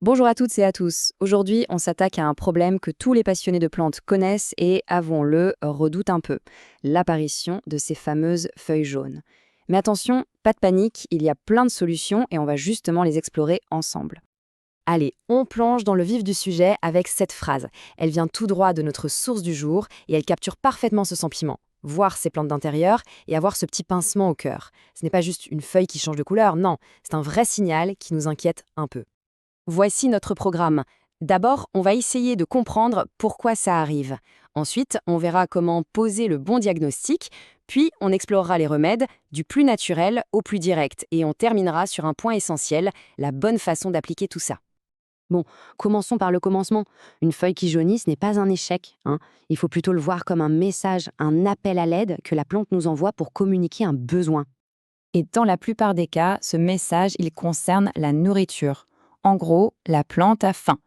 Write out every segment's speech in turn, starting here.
Bonjour à toutes et à tous. Aujourd'hui, on s'attaque à un problème que tous les passionnés de plantes connaissent et, avouons-le, redoutent un peu, l'apparition de ces fameuses feuilles jaunes. Mais attention, pas de panique, il y a plein de solutions et on va justement les explorer ensemble. Allez, on plonge dans le vif du sujet avec cette phrase. Elle vient tout droit de notre source du jour et elle capture parfaitement ce sentiment. Voir ces plantes d'intérieur et avoir ce petit pincement au cœur. Ce n'est pas juste une feuille qui change de couleur, non, c'est un vrai signal qui nous inquiète un peu. Voici notre programme. D'abord, on va essayer de comprendre pourquoi ça arrive. Ensuite, on verra comment poser le bon diagnostic, puis on explorera les remèdes, du plus naturel au plus direct, et on terminera sur un point essentiel, la bonne façon d'appliquer tout ça. Bon, commençons par le commencement. Une feuille qui jaunit, ce n'est pas un échec, hein. Il faut plutôt le voir comme un message, un appel à l'aide que la plante nous envoie pour communiquer un besoin. Et dans la plupart des cas, ce message, il concerne la nourriture. En gros, la plante a faim.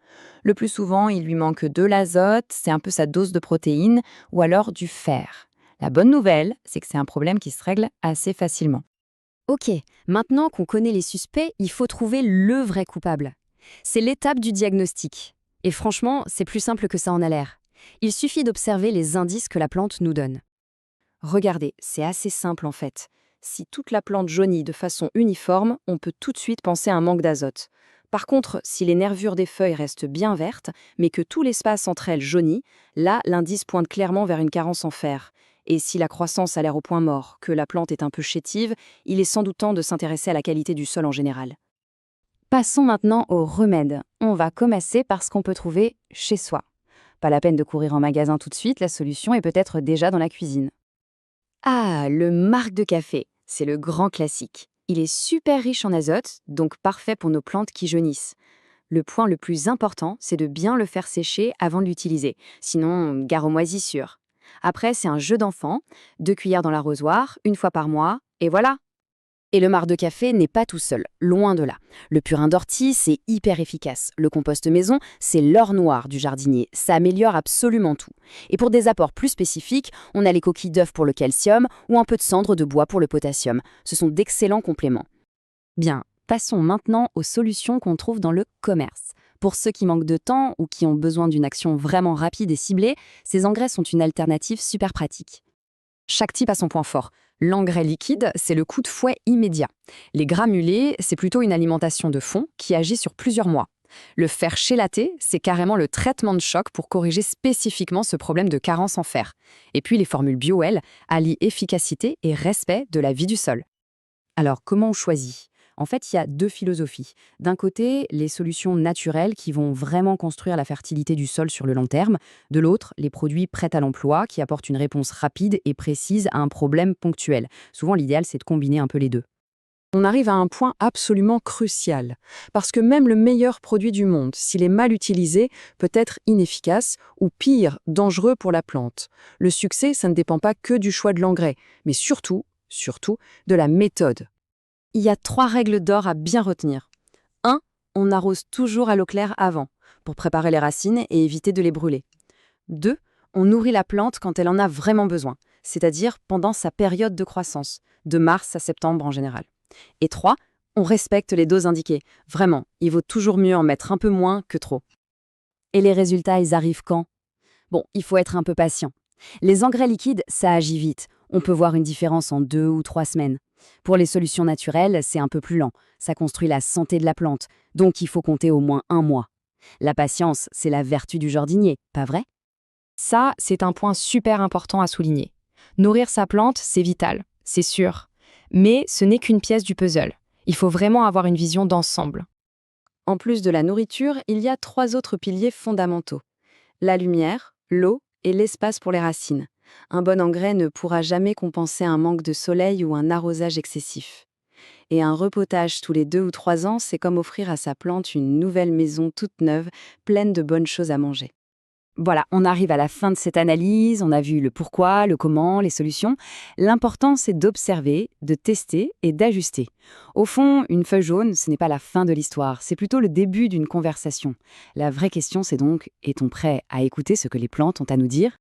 Le plus souvent, il lui manque de l'azote, c'est un peu sa dose de protéines, ou alors du fer. La bonne nouvelle, c'est que c'est un problème qui se règle assez facilement. Ok, maintenant qu'on connaît les suspects, il faut trouver le vrai coupable. C'est l'étape du diagnostic. Et franchement, c'est plus simple que ça en a l'air. Il suffit d'observer les indices que la plante nous donne. Regardez, c'est assez simple en fait. Si toute la plante jaunit de façon uniforme, on peut tout de suite penser à un manque d'azote. Par contre, si les nervures des feuilles restent bien vertes, mais que tout l'espace entre elles jaunit, là, l'indice pointe clairement vers une carence en fer. Et si la croissance a l'air au point mort, que la plante est un peu chétive, il est sans doute temps de s'intéresser à la qualité du sol en général. Passons maintenant aux remèdes. On va commencer par ce qu'on peut trouver chez soi. Pas la peine de courir en magasin tout de suite, la solution est peut-être déjà dans la cuisine. Ah, le marc de café, c'est le grand classique. Il est super riche en azote, donc parfait pour nos plantes qui jaunissent. Le point le plus important, c'est de bien le faire sécher avant de l'utiliser, sinon gare aux moisissures. Après, c'est un jeu d'enfant, 2 cuillères dans l'arrosoir, une fois par mois, et voilà. Et le marc de café n'est pas tout seul, loin de là. Le purin d'ortie, c'est hyper efficace. Le compost maison, c'est l'or noir du jardinier. Ça améliore absolument tout. Et pour des apports plus spécifiques, on a les coquilles d'œufs pour le calcium ou un peu de cendre de bois pour le potassium. Ce sont d'excellents compléments. Bien, passons maintenant aux solutions qu'on trouve dans le commerce. Pour ceux qui manquent de temps ou qui ont besoin d'une action vraiment rapide et ciblée, ces engrais sont une alternative super pratique. Chaque type a son point fort. L'engrais liquide, c'est le coup de fouet immédiat. Les granulés, c'est plutôt une alimentation de fond qui agit sur plusieurs mois. Le fer chélaté, c'est carrément le traitement de choc pour corriger spécifiquement ce problème de carence en fer. Et puis les formules bio, elles, allient efficacité et respect de la vie du sol. Alors, comment on choisit? En fait, il y a deux philosophies. D'un côté, les solutions naturelles qui vont vraiment construire la fertilité du sol sur le long terme. De l'autre, les produits prêts à l'emploi qui apportent une réponse rapide et précise à un problème ponctuel. Souvent, l'idéal, c'est de combiner un peu les deux. On arrive à un point absolument crucial, parce que même le meilleur produit du monde, s'il est mal utilisé, peut être inefficace ou pire, dangereux pour la plante. Le succès, ça ne dépend pas que du choix de l'engrais, mais surtout, de la méthode. Il y a 3 règles d'or à bien retenir. 1. On arrose toujours à l'eau claire avant, pour préparer les racines et éviter de les brûler. 2. On nourrit la plante quand elle en a vraiment besoin, c'est-à-dire pendant sa période de croissance, de mars à septembre en général. Et 3. On respecte les doses indiquées. Vraiment, il vaut toujours mieux en mettre un peu moins que trop. Et les résultats, ils arrivent quand? Bon, il faut être un peu patient. Les engrais liquides, ça agit vite. On peut voir une différence en 2 ou 3 semaines. Pour les solutions naturelles, c'est un peu plus lent. Ça construit la santé de la plante. Donc il faut compter au moins un mois. La patience, c'est la vertu du jardinier, pas vrai? Ça, c'est un point super important à souligner. Nourrir sa plante, c'est vital, c'est sûr. Mais ce n'est qu'une pièce du puzzle. Il faut vraiment avoir une vision d'ensemble. En plus de la nourriture, il y a 3 autres piliers fondamentaux. La lumière, l'eau et l'espace pour les racines. Un bon engrais ne pourra jamais compenser un manque de soleil ou un arrosage excessif. Et un repotage tous les 2 ou 3 ans, c'est comme offrir à sa plante une nouvelle maison toute neuve, pleine de bonnes choses à manger. Voilà, on arrive à la fin de cette analyse, on a vu le pourquoi, le comment, les solutions. L'important, c'est d'observer, de tester et d'ajuster. Au fond, une feuille jaune, ce n'est pas la fin de l'histoire, c'est plutôt le début d'une conversation. La vraie question, c'est donc, est-on prêt à écouter ce que les plantes ont à nous dire?